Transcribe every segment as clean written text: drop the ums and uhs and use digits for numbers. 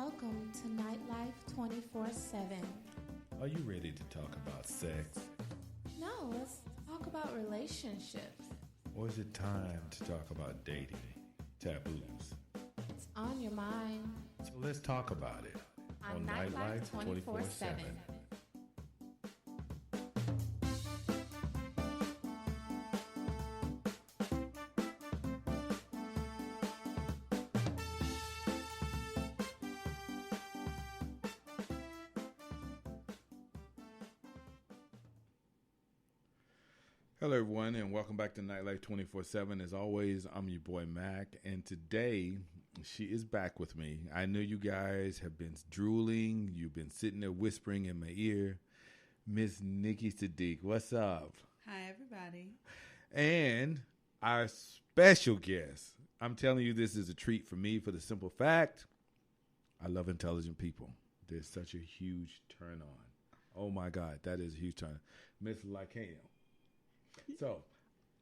Welcome to Nightlife 24/7. Are you ready to talk about sex? No, let's talk about relationships. Or is it time to talk about dating, taboos? It's on your mind. So let's talk about it On Nightlife 24/7. Hello, everyone, and welcome back to Nightlife 24/7. As always, I'm your boy Mac, and today she is back with me. I know you guys have been drooling. You've been sitting there whispering in my ear. Miss Nikki Sadiq, what's up? Hi, everybody. And our special guest. I'm telling you, this is a treat for me for the simple fact I love intelligent people. There's such a huge turn on. Oh, my God, that is a huge turn. Miss Lykania. So,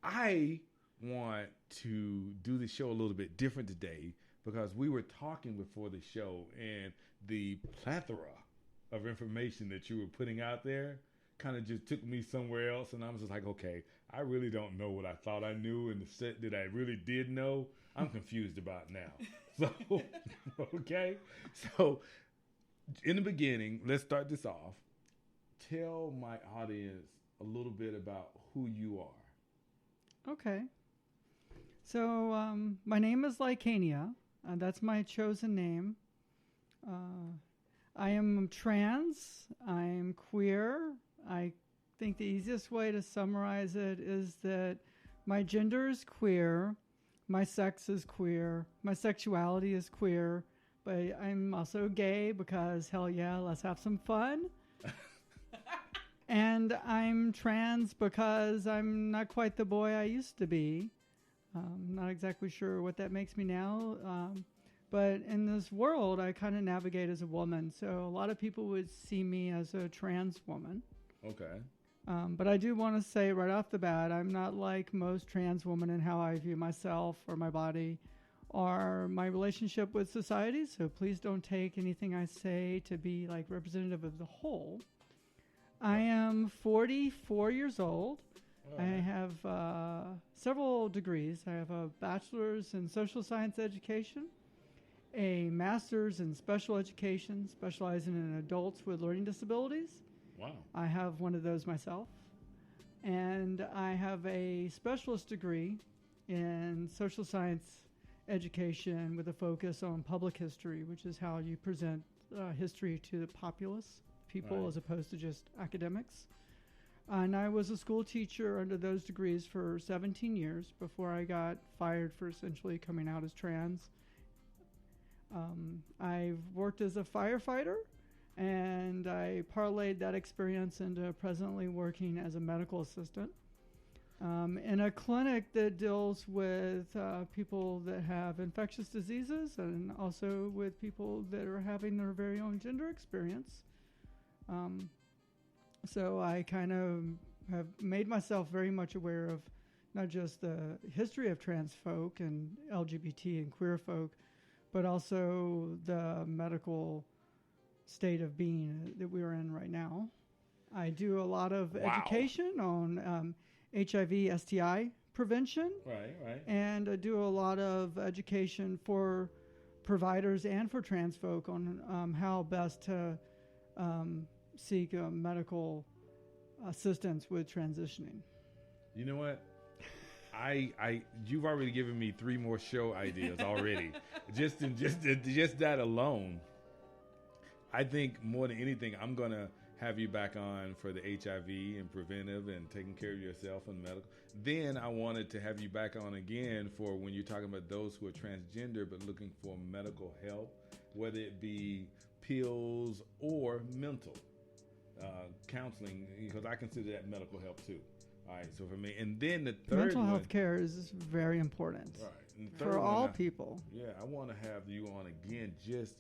I want to do the show a little bit different today because we were talking before the show and the plethora of information that you were putting out there kind of just took me somewhere else. And I was just like, okay, I really don't know what I thought I knew and the set that I really did know. I'm confused about now. So, okay. So, in the beginning, let's start this off. Tell my audience a little bit about who you are. Okay. So, my name is Lykania. That's my chosen name. I am trans. I'm queer. I think the easiest way to summarize it is that my gender is queer. My sex is queer. My sexuality is queer. But I'm also gay because, hell yeah, let's have some fun. And I'm trans because I'm not quite the boy I used to be. Not exactly sure what that makes me now. But in this world, I kind of navigate as a woman. So a lot of people would see me as a trans woman. Okay. But I do want to say right off the bat, I'm not like most trans women in how I view myself or my body or my relationship with society. So please don't take anything I say to be like representative of the whole. I am 44 years old. I have several degrees. I have a bachelor's in social science education, a master's in special education, specializing in adults with learning disabilities. Wow. I have one of those myself. And I have a specialist degree in social science education with a focus on public history, which is how you present history to the populace. People as opposed to just academics. And I was a school teacher under those degrees for 17 years before I got fired for essentially coming out as trans. I've worked as a firefighter, and I parlayed that experience into presently working as a medical assistant in a clinic that deals with people that have infectious diseases and also with people that are having their very own gender experience. So I kind of have made myself very much aware of not just the history of trans folk and LGBT and queer folk, but also the medical state of being that we're in right now. I do a lot of education on HIV, STI prevention. Right. And I do a lot of education for providers and for trans folk on how best to seek medical assistance with transitioning. You know what? You've already given me 3 more show ideas already. just that alone. I think more than anything, I'm gonna have you back on for the HIV and preventive and taking care of yourself and medical. Then I wanted to have you back on again for when you're talking about those who are transgender but looking for medical help, whether it be pills or mental. Counseling, because I consider that medical help too. All right, so for me, and then the third mental health care is very important for all people. Yeah, I want to have you on again, just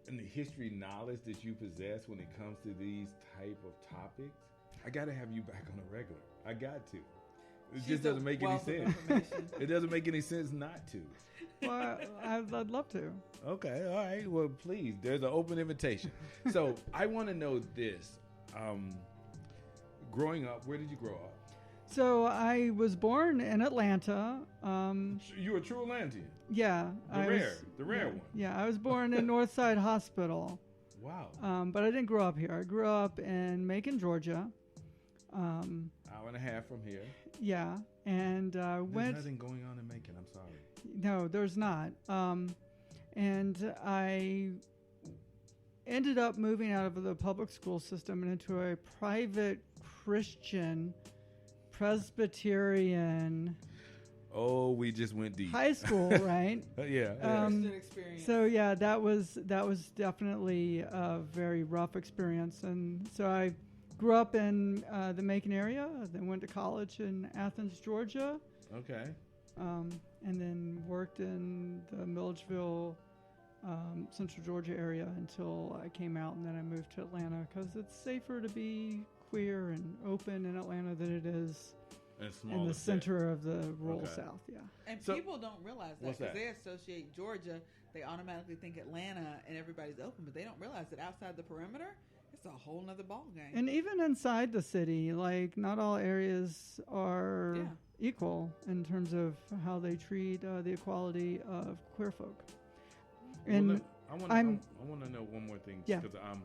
in the history knowledge that you possess when it comes to these type of topics. I got to have you back on a regular. I got to. It She's just doesn't a make any wealth of sense. information. It doesn't make any sense not to. Well, I'd love to. Okay, all right. Well, please, there's an open invitation. So I want to know this. Growing up, where did you grow up? So I was born in Atlanta. You're a true Atlantean. Yeah. The rare one. Yeah, I was born in Northside Hospital. Wow. But I didn't grow up here. I grew up in Macon, Georgia. Hour and a half from here. Yeah. And There's went. nothing going on in Macon. I'm sorry. No, there's not. And I ended up moving out of the public school system and into a private Christian Presbyterian Oh, we just went deep. high school, right? Yeah. Christian experience. So yeah, that was definitely a very rough experience, and so I grew up in the Macon area, then went to college in Athens, Georgia, Okay. and then worked in the Milledgeville, Central Georgia area until I came out, and then I moved to Atlanta because it's safer to be queer and open in Atlanta than it is And in the center of the rural Okay. South. Yeah. And So- people don't realize that What's because that? they associate Georgia, they automatically think Atlanta and everybody's open, but they don't realize that outside the perimeter, it's a whole nother ball game. And even inside the city, like not all areas are Yeah. equal in terms of how they treat the equality of queer folk. And I want to know one more thing. Yeah. Because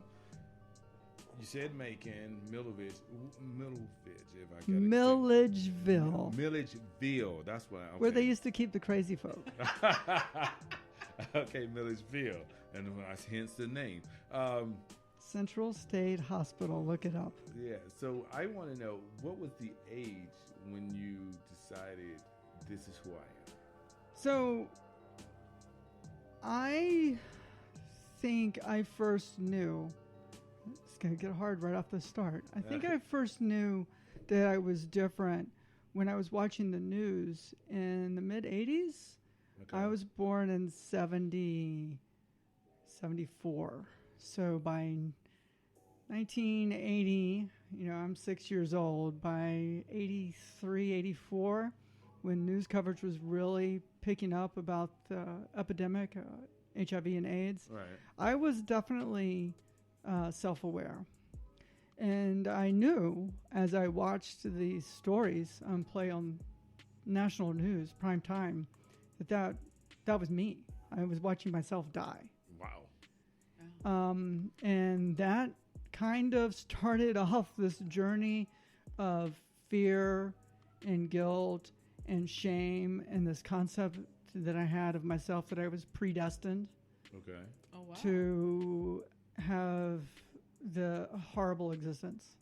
you said Macon, Middleville, if I got it. Milledgeville, Milledgeville. That's what. Okay. where they used to keep the crazy folk. Okay, Milledgeville, and hence the name. Central State Hospital. Look it up. Yeah. So I want to know, what was the age when you decided this is who I am? So I think I first knew. It's going to get hard right off the start. I think I first knew that I was different when I was watching the news in the mid 80s. Okay. I was born in 74. So by 1980, I'm 6 years old. By 83, 84, when news coverage was really picking up about the epidemic, HIV and AIDS, Right. I was definitely self-aware. And I knew as I watched these stories play on national news, prime time, that was me. I was watching myself die. Wow. And that kind of started off this journey of fear and guilt and shame and this concept that I had of myself that I was predestined Okay. Oh, wow. to have the horrible existence.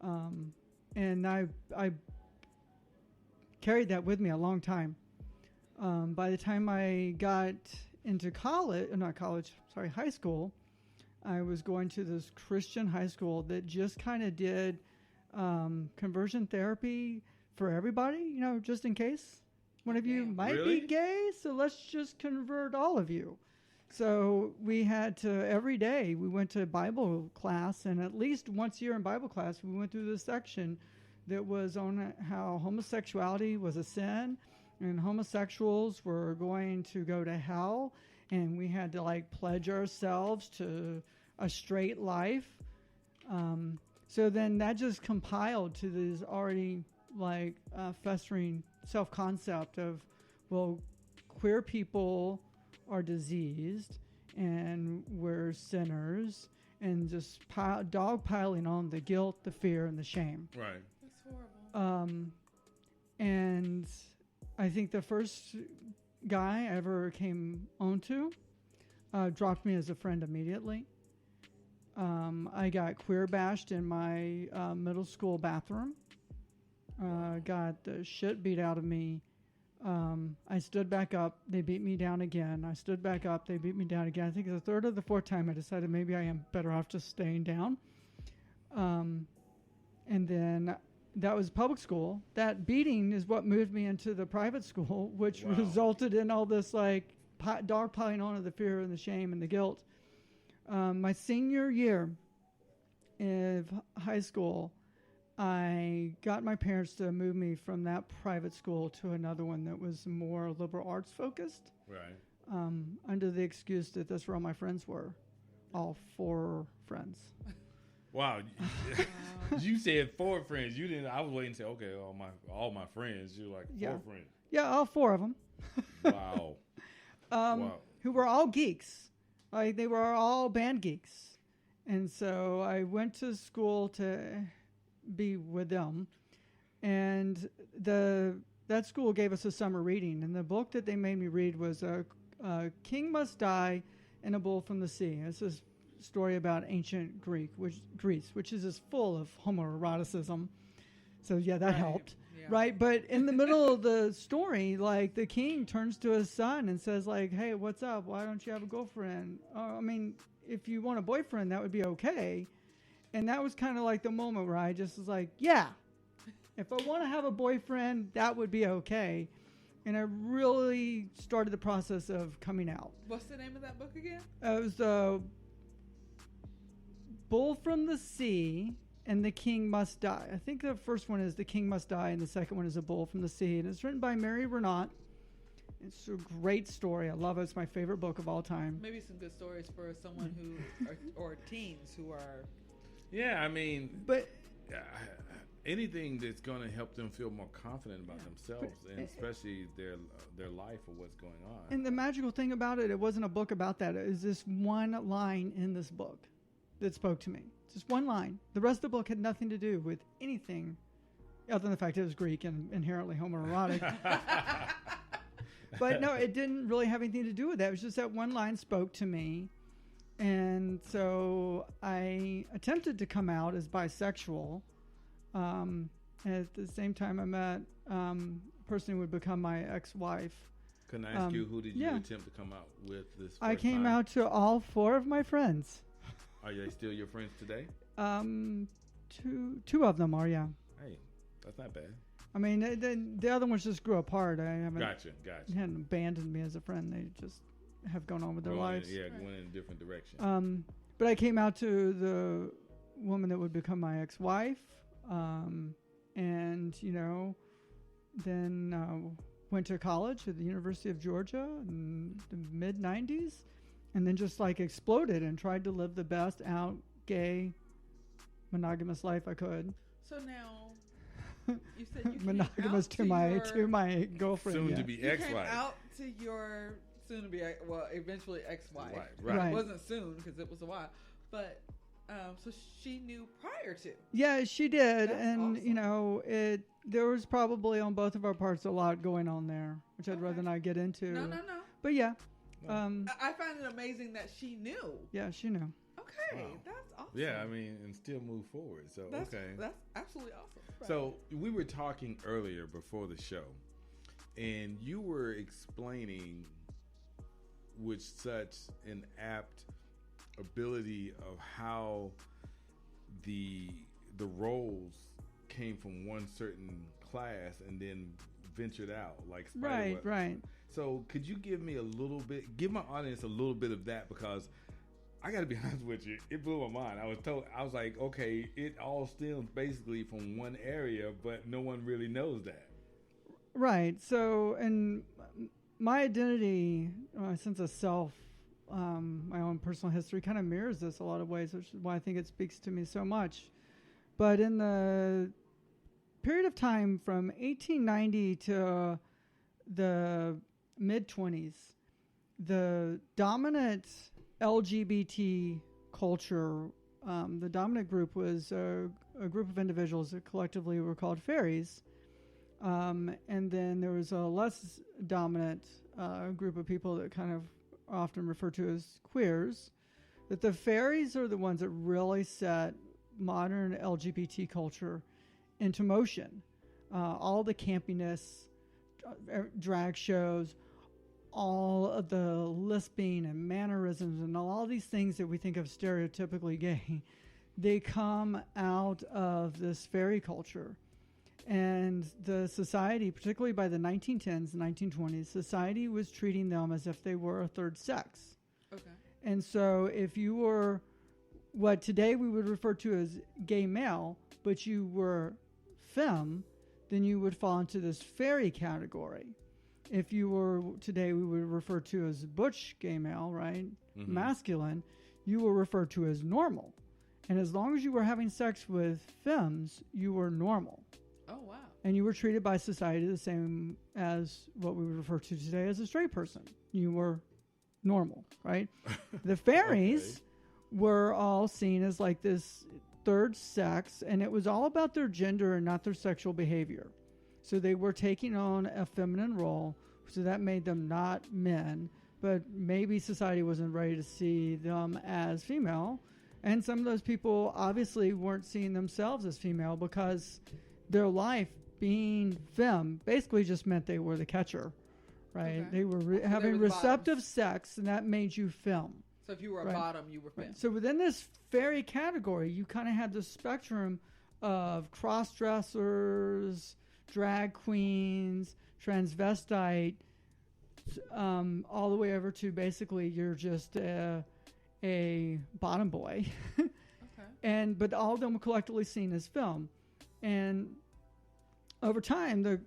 And I carried that with me a long time. By the time I got into high school, I was going to this Christian high school that just kind of did conversion therapy for everybody, just in case one of you Okay. might Really? be gay, so let's just convert all of you. So we had to, every day we went to Bible class, and at least once a year in Bible class, we went through this section that was on how homosexuality was a sin and homosexuals were going to go to hell, and we had to pledge ourselves to a straight life. So then that just compiled to this already festering self-concept of, well, queer people are diseased and we're sinners, and just dogpiling on the guilt, the fear, and the shame. Right. That's horrible. And I think the first guy I ever came onto dropped me as a friend immediately. I got queer bashed in my middle school bathroom. Got the shit beat out of me. I stood back up. They beat me down again. I stood back up. They beat me down again. I think the third or the fourth time I decided maybe I am better off just staying down. And then that was public school. That beating is what moved me into the private school, which Wow. resulted in all this dog piling on of the fear and the shame and the guilt. My senior year of high school, I got my parents to move me from that private school to another one that was more liberal arts focused, Right. under the excuse that that's where all my friends were, all 4 friends. Wow. You said 4 friends. You didn't. I was waiting to say, okay, all my friends. You're like 4 Yeah. friends. Yeah, all 4 of them. Wow. Wow. Who were all geeks. Like, they were all band geeks. And so I went to school to be with them. And that school gave us a summer reading. And the book that they made me read was A King Must Die and A Bull from the Sea. It's a story about ancient Greece, which is just full of homoeroticism. So, yeah, that helped. Yeah. Right, but in the middle of the story, like, the king turns to his son and says, like, hey, what's up? Why don't you have a girlfriend? I mean, if you want a boyfriend, that would be okay. And that was kind of like the moment where I just was like, yeah, if I want to have a boyfriend, that would be okay. And I really started the process of coming out. What's the name of that book again? It was the Bull from the Sea and The King Must Die. I think the first one is The King Must Die, and the second one is A Bull from the Sea. And it's written by Mary Renault. It's a great story. I love it. It's my favorite book of all time. Maybe some good stories for someone who, or teens who are. Yeah, I mean, But anything that's going to help them feel more confident about themselves, and especially their life or what's going on. and the magical thing about it, it wasn't a book about that. It was this one line in this book that spoke to me. Just one line. The rest of the book had nothing to do with anything other than the fact it was Greek and inherently homoerotic. But no, it didn't really have anything to do with that. It was just that one line spoke to me. And so I attempted to come out as bisexual. And at the same time, I met a person who would become my ex-wife. Can I ask you, who did you yeah. attempt to come out with this first I came time? out to all 4 of my friends. Are they still your friends today? Two of them are, yeah. Hey, that's not bad. I mean, the other ones just grew apart. I haven't Gotcha. hadn't abandoned me as a friend. They just have gone on with their lives. Going in a different direction. But I came out to the woman that would become my ex-wife, and then went to college at the University of Georgia in the mid '90s, and then just like exploded and tried to live the best out gay monogamous life I could. So now, you said you came Monogamous out to my Soon girlfriend. to be You came ex-wife. out to your soon to be eventually ex-wife. Right. It wasn't soon because it was a while, but so she knew prior to. Yeah, she did, That's and awesome. there was probably on both of our parts a lot going on there, which I'd rather not get into. No. But yeah, I find it amazing that she knew. yeah, she knew. Okay, Wow. that's awesome. Yeah, I mean, and still move forward. So, That's absolutely awesome. So we were talking earlier before the show, and you were explaining with such an apt ability of how the roles came from one certain class and then ventured out, like Spiderweb. Right. So could you give my audience a little bit of that, because I got to be honest with you, it blew my mind. I was like, okay, it all stems basically from one area, but no one really knows that. Right. So, and my identity, my sense of self, my own personal history kind of mirrors this a lot of ways, which is why I think it speaks to me so much. But in the period of time from 1890 to the mid-20s, the dominant LGBT culture, the dominant group was a group of individuals that collectively were called fairies. And then there was a less dominant group of people that kind of often referred to as queers. That the fairies are the ones that really set modern LGBT culture into motion. All the campiness, drag shows, all of the lisping and mannerisms and all these things that we think of stereotypically gay, they come out of this fairy culture. And the society, particularly by the 1910s, 1920s, society was treating them as if they were a third sex. Okay. And so if you were what today we would refer to as gay male, but you were femme, then you would fall into this fairy category. If you were, today we would refer to as butch gay male, right? Mm-hmm. Masculine, you were referred to as normal. And as long as you were having sex with femmes, you were normal. Oh, wow. And you were treated by society the same as what we would refer to today as a straight person. You were normal, right? The fairies were all seen as like this third sex, and it was all about their gender and not their sexual behavior. So they were taking on a feminine role, so that made them not men, but maybe society wasn't ready to see them as female. And some of those people obviously weren't seeing themselves as female because their life being femme basically just meant they were the catcher, right? Okay. They were So having they were the receptive bottoms. sex, and that made you femme. So if you were a Right. bottom, you were femme. Right. So within this fairy category, you kind of had the spectrum of cross-dressers, drag queens, transvestite, all the way over to basically you're just a bottom boy. Okay. But all of them were collectively seen as film. And over time, the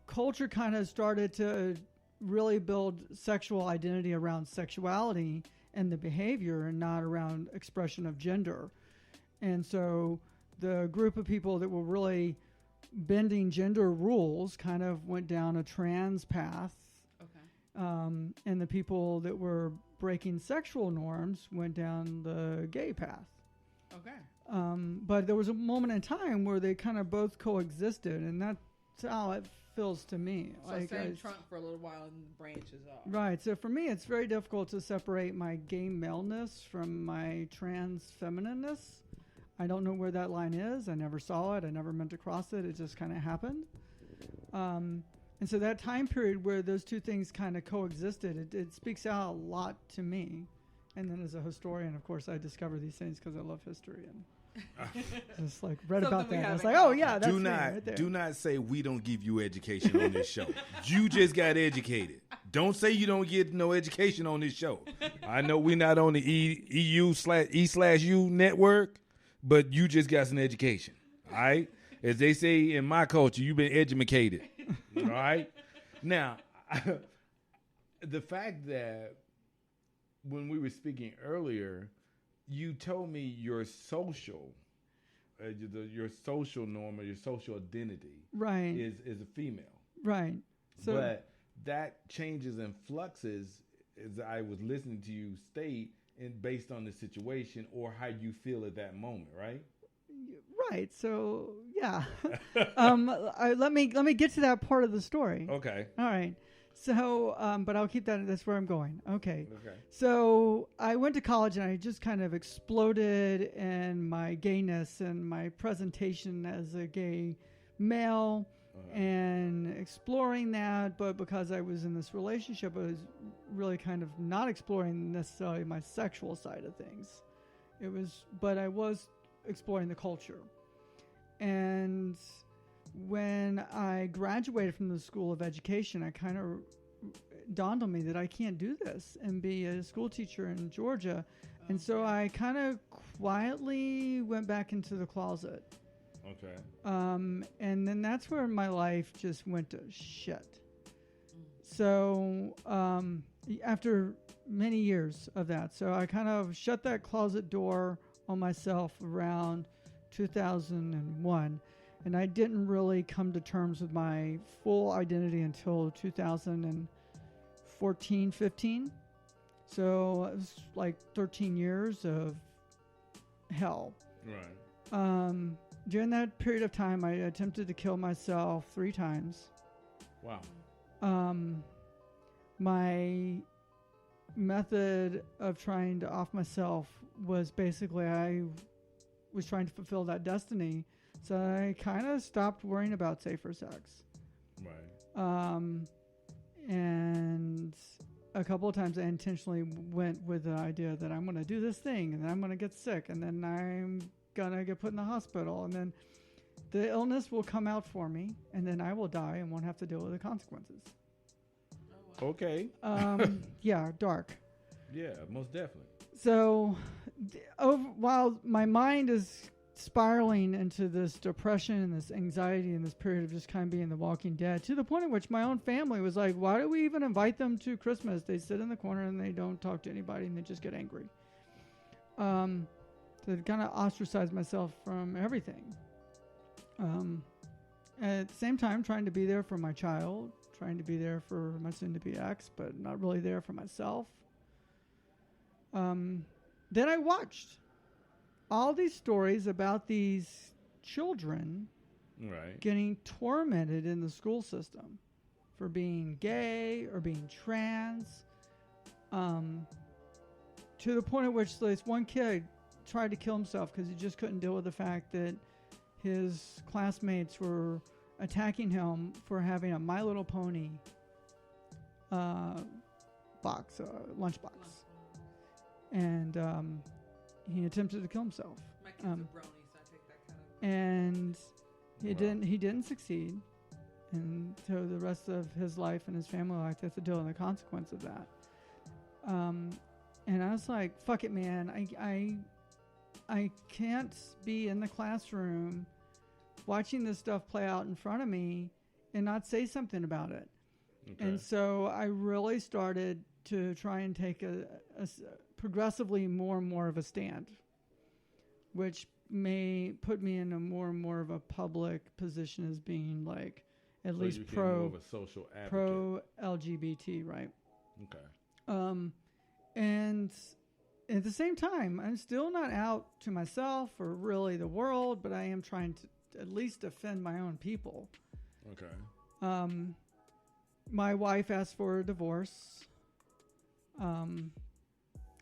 culture kind of started to really build sexual identity around sexuality and the behavior and not around expression of gender. And so the group of people that were really bending gender rules kind of went down a trans path. Okay. And the people that were breaking sexual norms went down the gay path. Okay. But there was a moment in time where they kind of both coexisted, and that's how it feels to me. So same trunk for a little while and branches off. Right. So for me, it's very difficult to separate my gay maleness from my trans feminineness. I don't know where that line is. I never saw it. I never meant to cross it. It just kind of happened. And so that time period where those two things kind of coexisted, it speaks out a lot to me. And then as a historian, of course, I discover these things because I love history and just like read Something about we that. I was haven't like, oh covered. yeah, that's do me not right there. do not say we don't give you education on this show. You just got educated. Don't say you don't get no education on this show. I know we're not on the EU/E/U network, but you just got some education. All right, as they say in my culture, you've been educated. All right. Now, the fact that when we were speaking earlier, you told me your social norm or your social identity Right. is a female. Right. So But that changes and fluxes as I was listening to you state and based on the situation or how you feel at that moment, right? right. So yeah. Let me get to that part of the story. Okay. All right. So, but I'll keep that. That's where I'm going. Okay. Okay. So I went to college and I just kind of exploded in my gayness and my presentation as a gay male and exploring that. But because I was in this relationship, I was really kind of not exploring necessarily my sexual side of things. But I was exploring the culture. And when I graduated from the School of Education, I kind of dawned on me that I can't do this and be a school teacher in Georgia. And so I kind of quietly went back into the closet. Okay. And then that's where my life just went to shit. So after many years of that, so I kind of shut that closet door on myself around 2001. And I didn't really come to terms with my full identity until 2014, 15. So it was like 13 years of hell. Right. During that period of time, I attempted to kill myself 3 times. Wow. My method of trying to off myself was basically I was trying to fulfill that destiny. So I kind of stopped worrying about safer sex. Right. And a couple of times I intentionally went with the idea that I'm going to do this thing and then I'm going to get sick and then I'm going to get put in the hospital and then the illness will come out for me and then I will die and won't have to deal with the consequences. Okay. Yeah, dark. Yeah, most definitely. So while my mind is spiraling into this depression and this anxiety and this period of just kind of being the Walking Dead, to the point at which my own family was like, why do we even invite them to Christmas? They sit in the corner and they don't talk to anybody and they just get angry. So it kind of ostracized myself from everything. At the same time, trying to be there for my child, trying to be there for my soon-to-be ex, but not really there for myself. Then I watched all these stories about these children Right. getting tormented in the school system for being gay or being trans, to the point at which this one kid tried to kill himself because he just couldn't deal with the fact that his classmates were attacking him for having a My Little Pony lunchbox. And he attempted to kill himself. My kid's a brony, so I take that kind of. And he Wow. didn't succeed. And so the rest of his life and his family life, they have to deal with the consequence of that. And I was like, fuck it, man. I can't be in the classroom watching this stuff play out in front of me and not say something about it. Okay. And so I really started to try and take a progressively more and more of a stand, which may put me in a more and more of a public position as being like at So least you became more pro of a social advocate. pro LGBT, right? Okay. And at the same time, I'm still not out to myself or really the world, but I am trying to at least defend my own people. Okay. My wife asked for a divorce.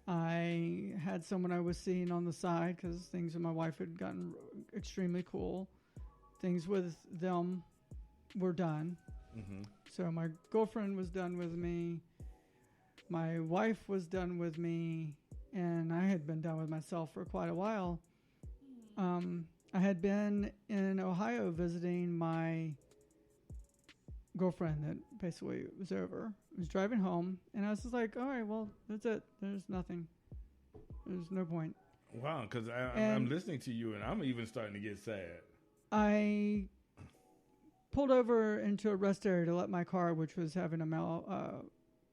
I had someone I was seeing on the side because things with my wife had gotten extremely cool. Things with them were done. Mm-hmm. So my girlfriend was done with me. My wife was done with me. And I had been done with myself for quite a while. I had been in Ohio visiting my girlfriend that basically was over. I was driving home, and I was just like, all right, well, that's it. There's nothing. There's no point. Wow, because I'm And- listening to you, and I'm even starting to get sad. I pulled over into a rest area to let my car, which was having a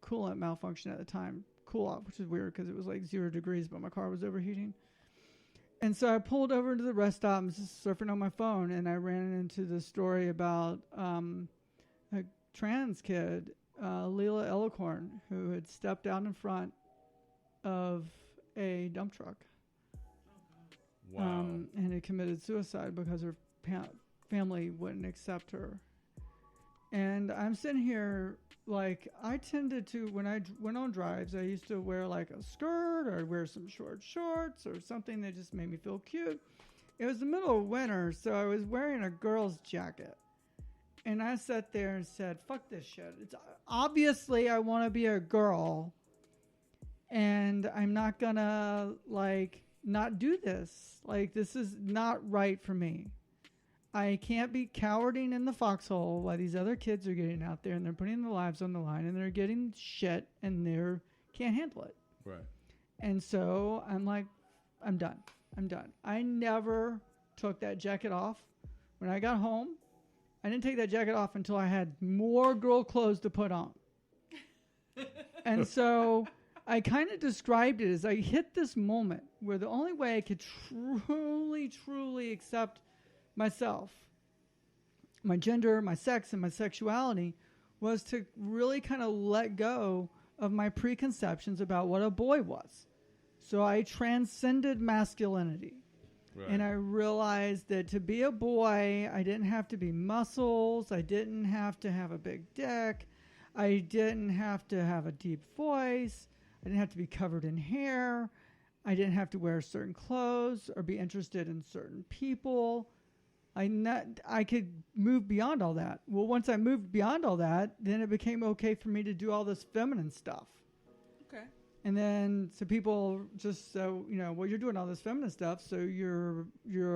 coolant malfunction at the time, cool off, which is weird because it was like 0 degrees, but my car was overheating. And so I pulled over into the rest stop and was just surfing on my phone, and I ran into the story about a trans kid, Leela Ellicorn, who had stepped out in front of a dump truck Wow. and had committed suicide because her family wouldn't accept her. And I'm sitting here, like, I tended to, when I went on drives, I used to wear like a skirt or I'd wear some short shorts or something that just made me feel cute. It was the middle of winter, so I was wearing a girl's jacket. And I sat there and said, fuck this shit. It's obviously I want to be a girl, and I'm not gonna, like, not do this. Like, this is not right for me. I can't be cowarding in the foxhole while these other kids are getting out there and they're putting their lives on the line and they're getting shit and they can't handle it. Right. And so I'm like, I'm done. I never took that jacket off. When I got home, I didn't take that jacket off until I had more girl clothes to put on. And so I kind of described it as I hit this moment where the only way I could truly accept myself, my gender, my sex, and my sexuality was to really kind of let go of my preconceptions about what a boy was. So I transcended masculinity. Right. And I realized that to be a boy, I didn't have to be muscles. I didn't have to have a big dick. I didn't have to have a deep voice. I didn't have to be covered in hair. I didn't have to wear certain clothes or be interested in certain people. I could move beyond all that. Well, once I moved beyond all that, then it became okay for me to do all this feminine stuff. Okay. And then so people just so well, you're doing all this feminine stuff, so you're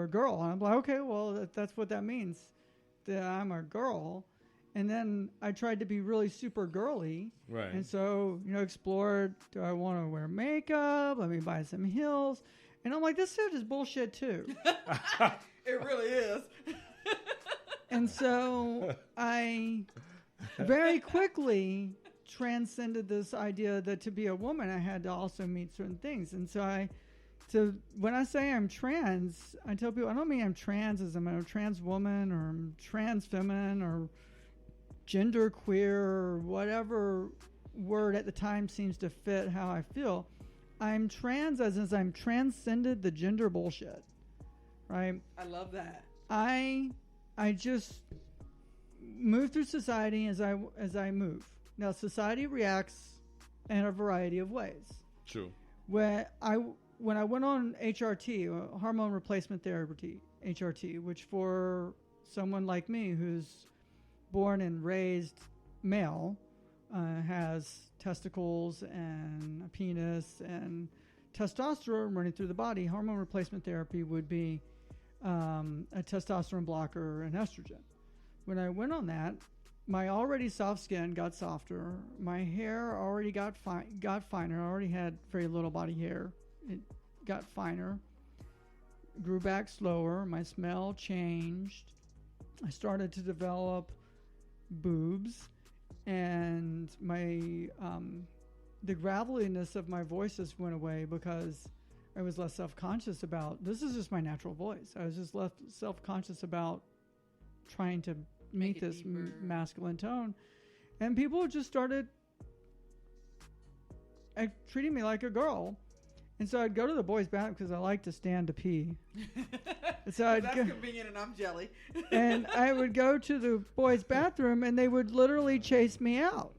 a girl. And I'm like, okay, well that's what that means, that I'm a girl. And then I tried to be really super girly, Right. and so explored. Do I want to wear makeup? Let me buy some heels. And I'm like, this shit is bullshit too. It really is. And so I very quickly transcended this idea that to be a woman, I had to also meet certain things. And so when I say I'm trans, I tell people I don't mean I'm trans as I'm a trans woman or I'm trans feminine or gender queer or whatever word at the time seems to fit how I feel. I'm trans as I'm transcended the gender bullshit, right? I love that. I just move through society as I move. Now, society reacts in a variety of ways. True. When I went on HRT, hormone replacement therapy, HRT, which for someone like me who's born and raised male, has testicles and a penis and testosterone running through the body, hormone replacement therapy would be a testosterone blocker and estrogen. When I went on that, my already soft skin got softer. My hair already got finer. I already had very little body hair. It got finer. Grew back slower. My smell changed. I started to develop boobs, and my the graveliness of my voice just went away because I was less self-conscious about, this is just my natural voice. I was just less self-conscious about trying to meet this masculine tone. And people just started treating me like a girl. And so I'd go to the boys' bathroom because I like to stand to pee. So That's convenient, and I'm jelly. and I would go to the boys' bathroom, and they would literally chase me out.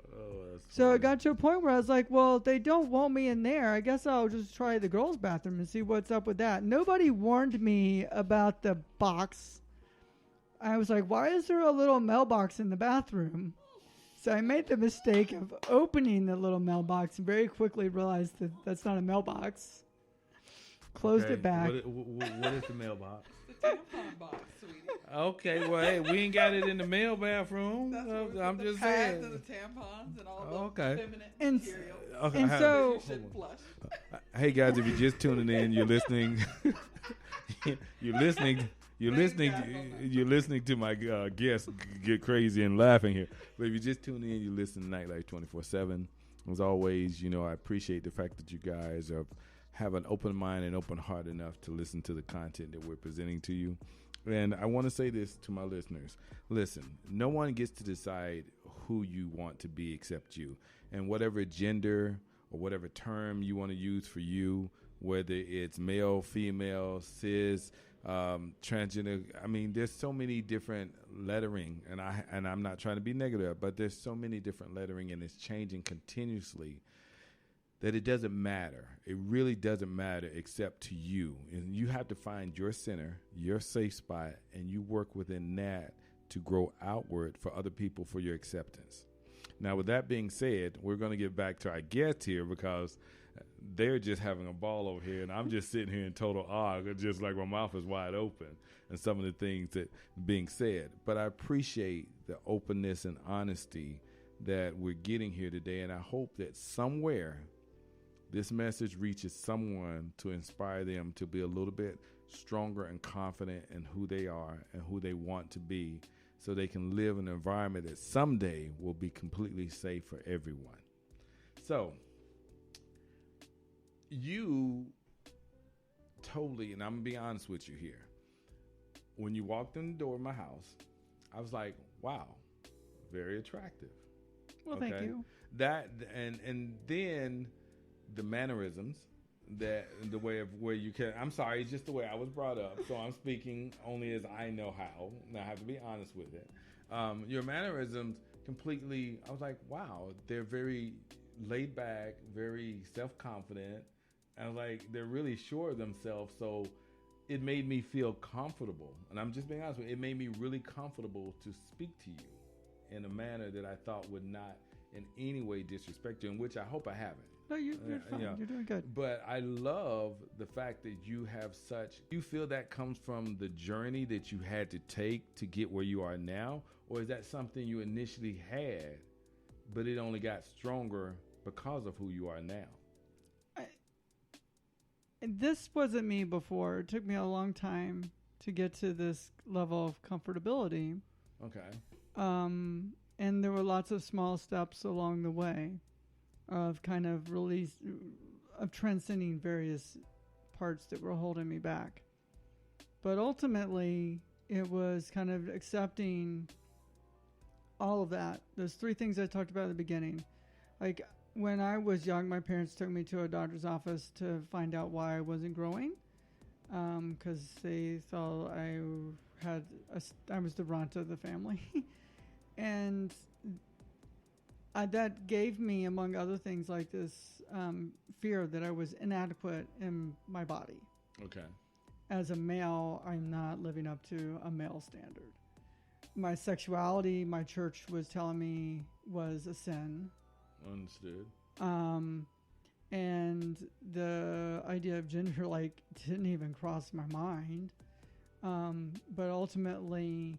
So it got to a point where I was like, well, if they don't want me in there, I guess I'll just try the girls' bathroom and see what's up with that. Nobody warned me about the box. I was like, why is there a little mailbox in the bathroom? So I made the mistake of opening the little mailbox and very quickly realized that that's not a mailbox. Closed it back. What is the mailbox? The tampon box, sweetie. Okay, well, hey, we ain't got it in the mail bathroom. That's where we put I'm the just pads saying. and the tampons and all the Okay. feminine And material. Okay, And so- You shouldn't flush. hey guys, if you're just tuning in, you're listening. you're listening. You're listening to my guests get crazy and laughing here. But if you just tune in, you listen to Nightlife 24/7. As always, I appreciate the fact that you guys have an open mind and open heart enough to listen to the content that we're presenting to you. And I want to say this to my listeners. Listen, no one gets to decide who you want to be except you. And whatever gender or whatever term you want to use for you, whether it's male, female, cis, transgender, I mean, there's so many different lettering, and I'm not trying to be negative, but there's so many different lettering, and it's changing continuously, that it doesn't matter. It really doesn't matter except to you. And you have to find your center, your safe spot, and you work within that to grow outward for other people for your acceptance. Now, with that being said, we're going to get back to our guests here because they're just having a ball over here, and I'm just sitting here in total awe, just like my mouth is wide open and some of the things that being said. But I appreciate the openness and honesty that we're getting here today, and I hope that somewhere this message reaches someone to inspire them to be a little bit stronger and confident in who they are and who they want to be, so they can live in an environment that someday will be completely safe for everyone. So, you totally, and I'm going to be honest with you here, when you walked in the door of my house, I was like, wow, very attractive. Well, thank you. That, and then the mannerisms, that the way of where you can, I'm sorry, it's just the way I was brought up, so I'm speaking only as I know how, and I have to be honest with it. Your mannerisms completely, I was like, wow, they're very laid back, very self-confident. I was like, they're really sure of themselves, so it made me feel comfortable. And I'm just being honest with you, it made me really comfortable to speak to you in a manner that I thought would not in any way disrespect you, in which I hope I haven't. No, you're fine. Yeah. You're doing good. But I love the fact that you have you feel that comes from the journey that you had to take to get where you are now? Or is that something you initially had, but it only got stronger because of who you are now? And this wasn't me before. It took me a long time to get to this level of comfortability. Okay. And there were lots of small steps along the way of kind of of transcending various parts that were holding me back. But ultimately, it was kind of accepting all of that. Those three things I talked about at the beginning. Like, when I was young, my parents took me to a doctor's office to find out why I wasn't growing, because they thought I was the runt of the family. And that gave me, among other things, like this fear that I was inadequate in my body. Okay. As a male, I'm not living up to a male standard. My sexuality, my church was telling me, was a sin. Understood. And the idea of gender, like, didn't even cross my mind. But ultimately,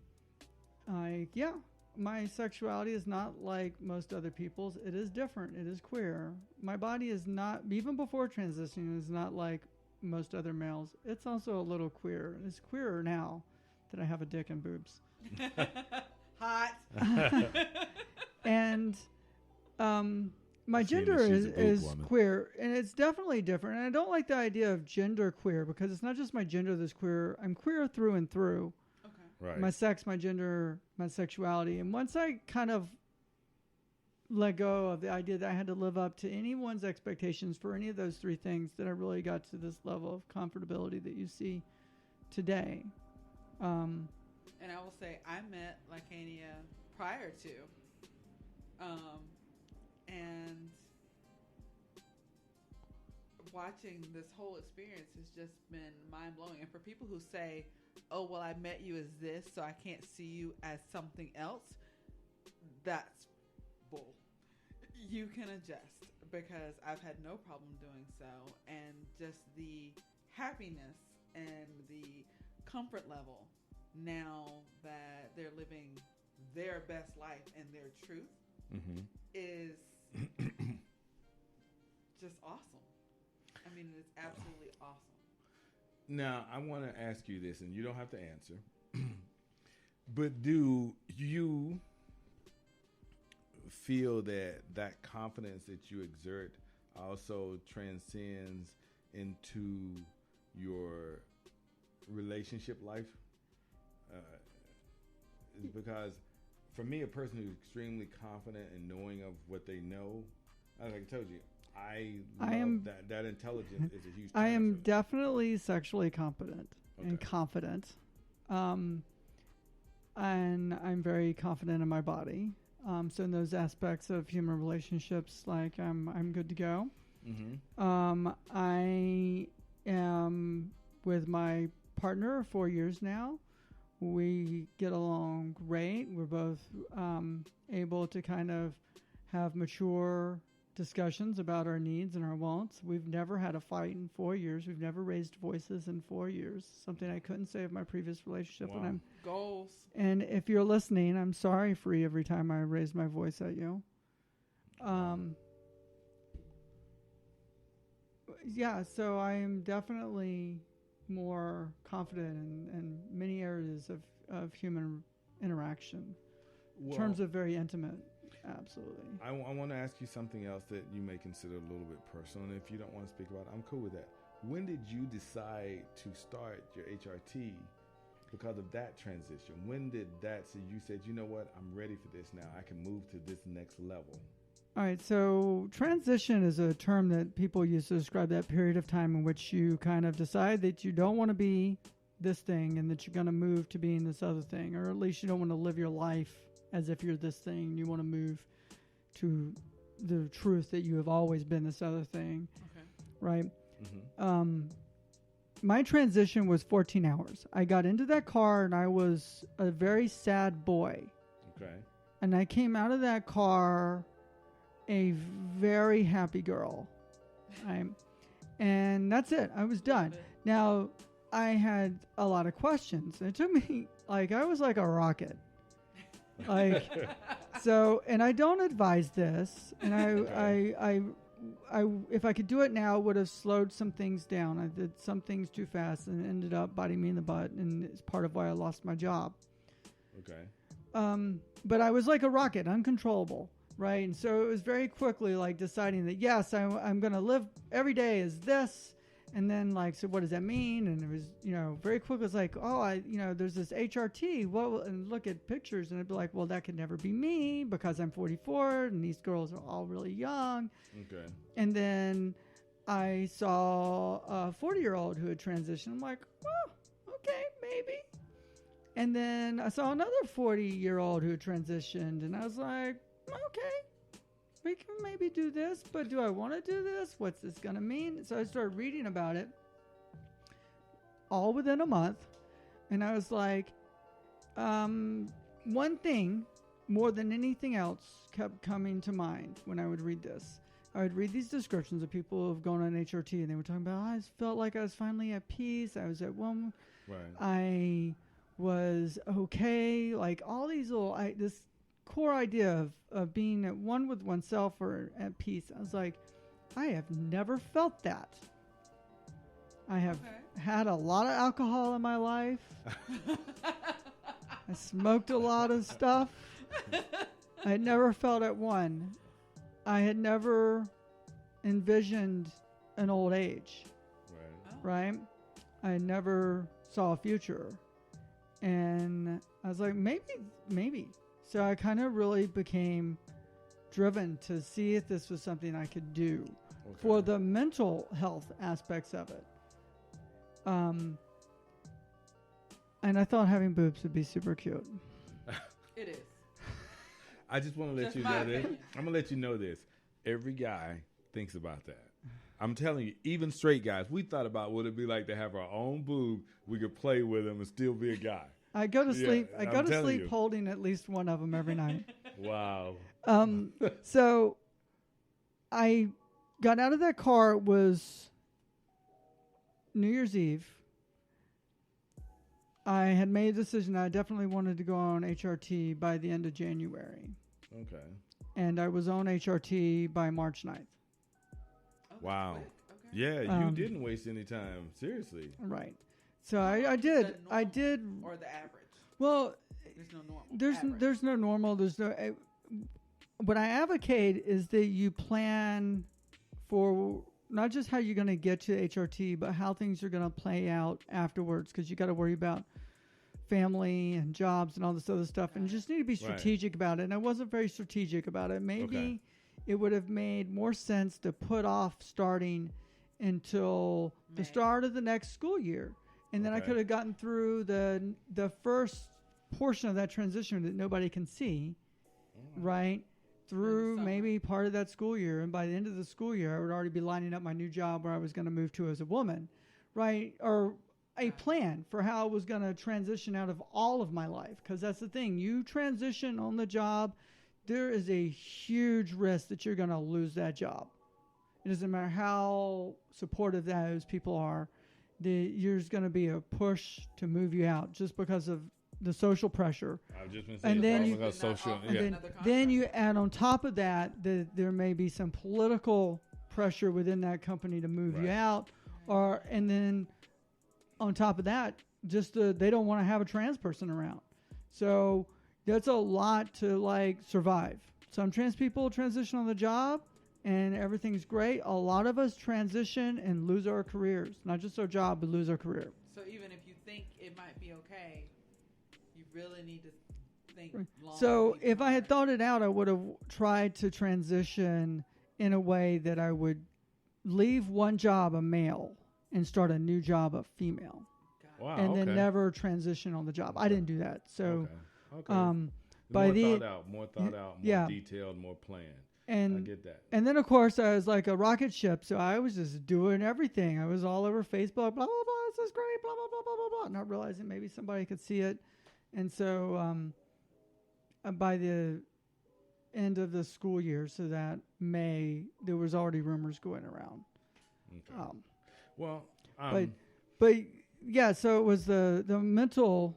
my sexuality is not like most other people's. It is different. It is queer. My body is not, even before transitioning, is not like most other males. It's also a little queer. It's queerer now that I have a dick and boobs. Hot. And my Seeing gender that she's a boob is woman. queer, and it's definitely different. And I don't like the idea of gender queer, because it's not just my gender that's queer. I'm queer through and through. Okay. Right. My sex, my gender, my sexuality. And once I kind of let go of the idea that I had to live up to anyone's expectations for any of those three things, that I really got to this level of comfortability that you see today. And I will say, I met Lykania prior to, and watching this whole experience has just been mind-blowing. And for people who say, oh, well, I met you as this, so I can't see you as something else, that's bull. You can adjust, because I've had no problem doing so. And just the happiness and the comfort level now that they're living their best life and their truth is just awesome. I mean, it's absolutely awesome. Now, I want to ask you this, and you don't have to answer, but do you feel that confidence that you exert also transcends into your relationship life? Because for me, a person who's extremely confident and knowing of what they know, like I told you, I am that intelligence is a huge. I am definitely sexually competent and confident, and I'm very confident in my body. So in those aspects of human relationships, like I'm good to go. I am with my partner 4 years now. We get along great. We're both able to kind of have mature discussions about our needs and our wants. We've never had a fight in 4 years. We've never raised voices in 4 years, something I couldn't say of my previous relationship. Wow. Goals. And if you're listening, I'm sorry for you every time I raise my voice at you. Yeah, so I am definitely more confident in many areas of human interaction, in terms of very intimate. Absolutely. I want to ask you something else that you may consider a little bit personal, and if you don't want to speak about it, I'm cool with that. When did you decide to start your HRT because of that transition? When did that, so you said, you know what, I'm ready for this now. I can move to this next level. All right, so transition is a term that people use to describe that period of time in which you kind of decide that you don't want to be this thing and that you're going to move to being this other thing, or at least you don't want to live your life as if you're this thing. You want to move to the truth that you have always been this other thing, right? My transition was 14 hours. I got into that car and I was a very sad boy. Okay. And I came out of that car a very happy girl. And that's it. I was done. Now, I had a lot of questions. It took me, like, I was like a rocket. Like, so, and I don't advise this. And I if I could do it now, would have slowed some things down. I did some things too fast and it ended up biting me in the butt, and it's part of why I lost my job. Okay. But I was like a rocket, uncontrollable, right? And so it was very quickly like deciding that, yes, I'm going to live every day as this. And then like, so what does that mean? And it was, very quick. It was like, oh, there's this HRT. Well, and look at pictures, and I'd be like, well, that could never be me because I'm 44 and these girls are all really young. Okay. And then I saw a 40-year-old who had transitioned. I'm like, oh, okay, maybe. And then I saw another 40-year-old who had transitioned, and I was like, okay. We can maybe do this, but do I want to do this? What's this going to mean? So I started reading about it all within a month. And I was like, one thing more than anything else kept coming to mind when I would read this. I would read these descriptions of people who have gone on HRT, and they were talking about, I felt like I was finally at peace. I was at one. Right. I was okay. Like all these little, this core idea of being at one with oneself or at peace. I was like, I have never felt that. I have had a lot of alcohol in my life. I smoked a lot of stuff. I had never felt at one. I had never envisioned an old age. Right? I never saw a future. And I was like, maybe. So I kind of really became driven to see if this was something I could do for the mental health aspects of it. And I thought having boobs would be super cute. It is. I just want to let you know this. I'm going to let you know this. Every guy thinks about that. I'm telling you, even straight guys, we thought about what it'd be like to have our own boob. We could play with them and still be a guy. I go to sleep. I go to sleep you. holding at least one of them every night. Wow. So I got out of that car. It was New Year's Eve. I had made a decision that I definitely wanted to go on HRT by the end of January. Okay. And I was on HRT by March 9th. Wow. Okay. Yeah, you didn't waste any time. Seriously. Right. So I did. I did. Or the average. Well, there's no normal. There's no normal. There's no. What I advocate is that you plan for not just how you're going to get to HRT, but how things are going to play out afterwards, because you got to worry about family and jobs and all this other stuff, and you just need to be strategic about it. And I wasn't very strategic about it. Maybe it would have made more sense to put off starting until the start of the next school year. And then I could have gotten through the first portion of that transition that nobody can see, right, through maybe part of that school year. And by the end of the school year, I would already be lining up my new job where I was going to move to as a woman, right, or a plan for how I was going to transition out of all of my life. Because that's the thing. You transition on the job, there is a huge risk that you're going to lose that job. It doesn't matter how supportive those people are. There's going to be a push to move you out just because of the social pressure. I've just been And saying then then you add on top of that there may be some political pressure within that company to move you out, and then on top of that, just they don't want to have a trans person around. So that's a lot to survive. Some trans people transition on the job, and everything's great. A lot of us transition and lose our careers, not just our job, but lose our career. So even if you think it might be okay, you really need to think long. So if I had thought it out, I would have tried to transition in a way that I would leave one job a male and start a new job a female. Wow, and then never transition on the job. I didn't do that. So by more thought out, more detailed, more planned. And I get that. And then, of course, I was like a rocket ship, so I was just doing everything. I was all over Facebook, blah, blah, blah, this is great, blah, blah, blah, blah, blah, blah, not realizing maybe somebody could see it. And so by the end of the school year, so that May, there was already rumors going around. Okay. But yeah, so it was the mental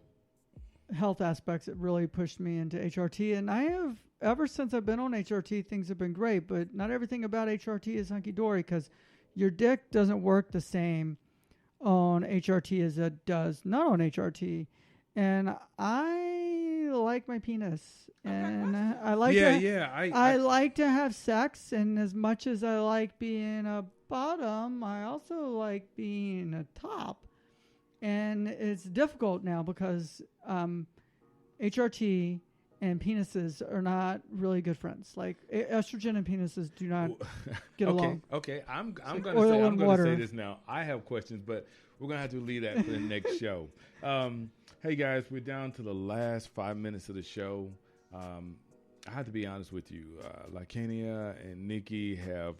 health aspects that really pushed me into HRT. And I have ever since I've been on HRT, things have been great, but not everything about HRT is hunky-dory because your dick doesn't work the same on HRT as it does not on HRT. And I like my penis. And I like I like to have sex, and as much as I like being a bottom, I also like being a top. And it's difficult now because HRT and penises are not really good friends. Like estrogen and penises do not get along. Okay, I'm like going to say water. this now. I have questions, but we're going to have to leave that for the next show. Hey guys, we're down to the last 5 minutes of the show. I have to be honest with you. Lykania and Nikki have,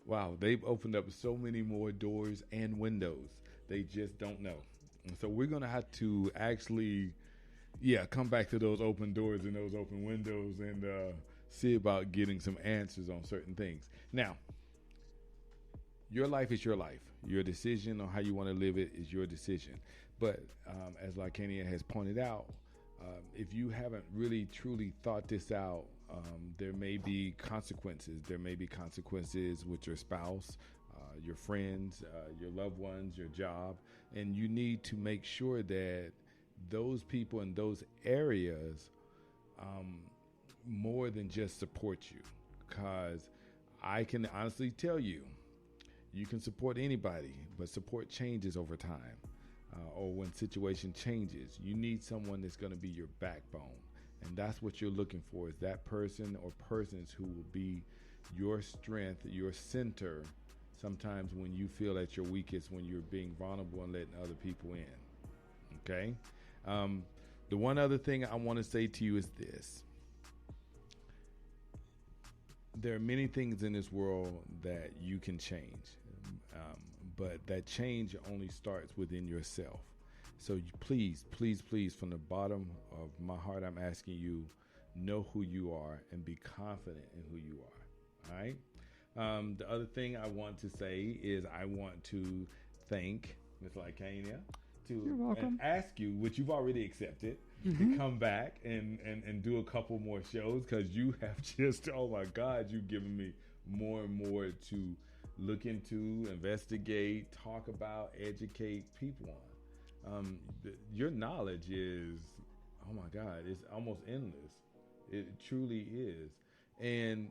wow, they've opened up so many more doors and windows. They just don't know. And so we're going to have to actually, come back to those open doors and those open windows and see about getting some answers on certain things. Now, your life is your life. Your decision on how you want to live it is your decision. But as Lykania has pointed out, if you haven't really truly thought this out, there may be consequences. There may be consequences with your spouse, your friends, your loved ones, your job. And you need to make sure that those people in those areas more than just support you. Because I can honestly tell you, you can support anybody, but support changes over time. Or when situation changes, you need someone that's going to be your backbone. And that's what you're looking for, is that person or persons who will be your strength, your center, sometimes when you feel at your weakest, when you're being vulnerable and letting other people in. Okay? The one other thing I want to say to you is this. There are many things in this world that you can change. But that change only starts within yourself. So please, from the bottom of my heart, I'm asking you, know who you are and be confident in who you are. All right? The other thing I want to say is I want to thank Ms. Lykania and ask you, which you've already accepted, to come back and do a couple more shows, because you have just, oh my God, you've given me more and more to look into, investigate, talk about, educate people on. Your knowledge is, oh my God, it's almost endless. It truly is. And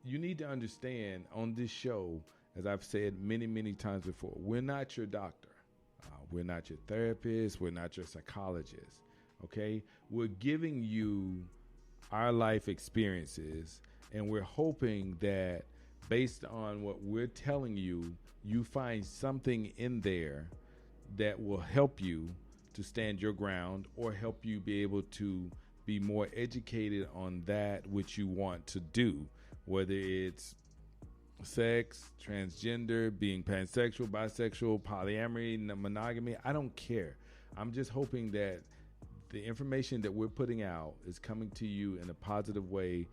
you need to understand on this show, as I've said many, many times before, we're not your doctor. We're not your therapist. We're not your psychologist. Okay? We're giving you our life experiences, and we're hoping that based on what we're telling you, you find something in there that will help you to stand your ground or help you be able to be more educated on that which you want to do, whether it's sex, transgender, being pansexual, bisexual, polyamory, monogamy. I don't care. I'm just hoping that the information that we're putting out is coming to you in a positive way,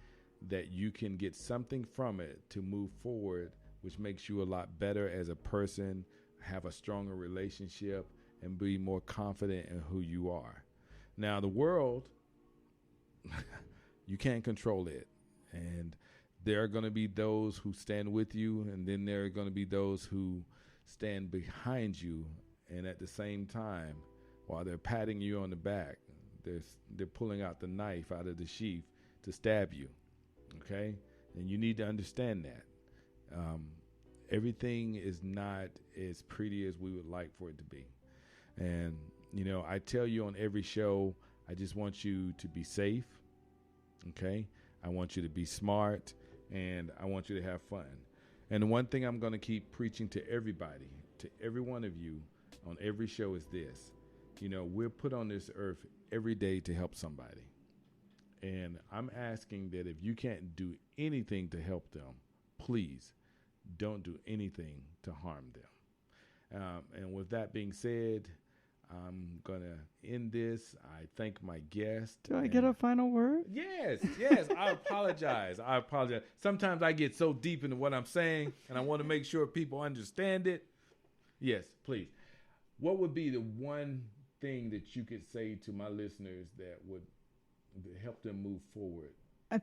that you can get something from it to move forward, which makes you a lot better as a person, have a stronger relationship, and be more confident in who you are. Now, the world, you can't control it. And there are going to be those who stand with you, and then there are going to be those who stand behind you. And at the same time, while they're patting you on the back, they're pulling out the knife out of the sheath to stab you. Okay? And you need to understand that. Everything is not as pretty as we would like for it to be. And, you know, I tell you on every show, I just want you to be safe. Okay? I want you to be smart, and I want you to have fun. And the one thing I'm going to keep preaching to everybody, to every one of you on every show is this. You know, we're put on this earth every day to help somebody. And I'm asking that if you can't do anything to help them, please don't do anything to harm them. And with that being said, I'm going to end this. I thank my guest. Do I get a final word? Yes. I apologize. Sometimes I get so deep into what I'm saying, and I want to make sure people understand it. Yes, please. What would be the one thing that you could say to my listeners that would help them move forward?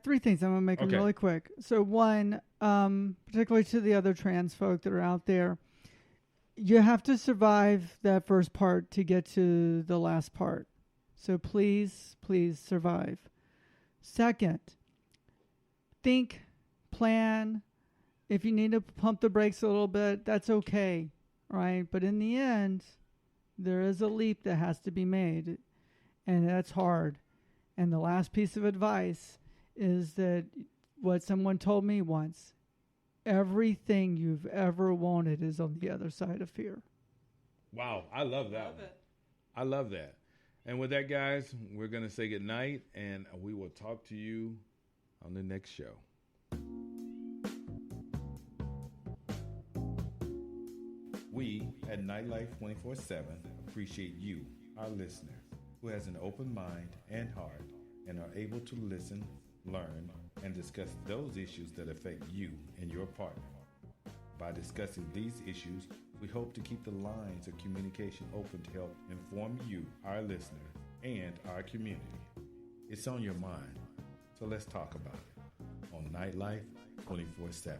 Three things. I'm going to make them Okay. really quick. So one, particularly to the other trans folk that are out there, you have to survive that first part to get to the last part. So please, please survive. Second, think, plan. If you need to pump the brakes a little bit, that's okay, right? But in the end, there is a leap that has to be made, and that's hard. And the last piece of advice is that what someone told me once, everything you've ever wanted is on the other side of fear. Wow, I love that Love one. it. I love that. And with that, guys, we're going to say goodnight, and we will talk to you on the next show. We at Nightlife 24/7 appreciate you, our listener, who has an open mind and heart and are able to listen, learn, and discuss those issues that affect you and your partner. By discussing these issues, we hope to keep the lines of communication open to help inform you, our listener, and our community. It's on your mind, so let's talk about it on Nightlife 24/7.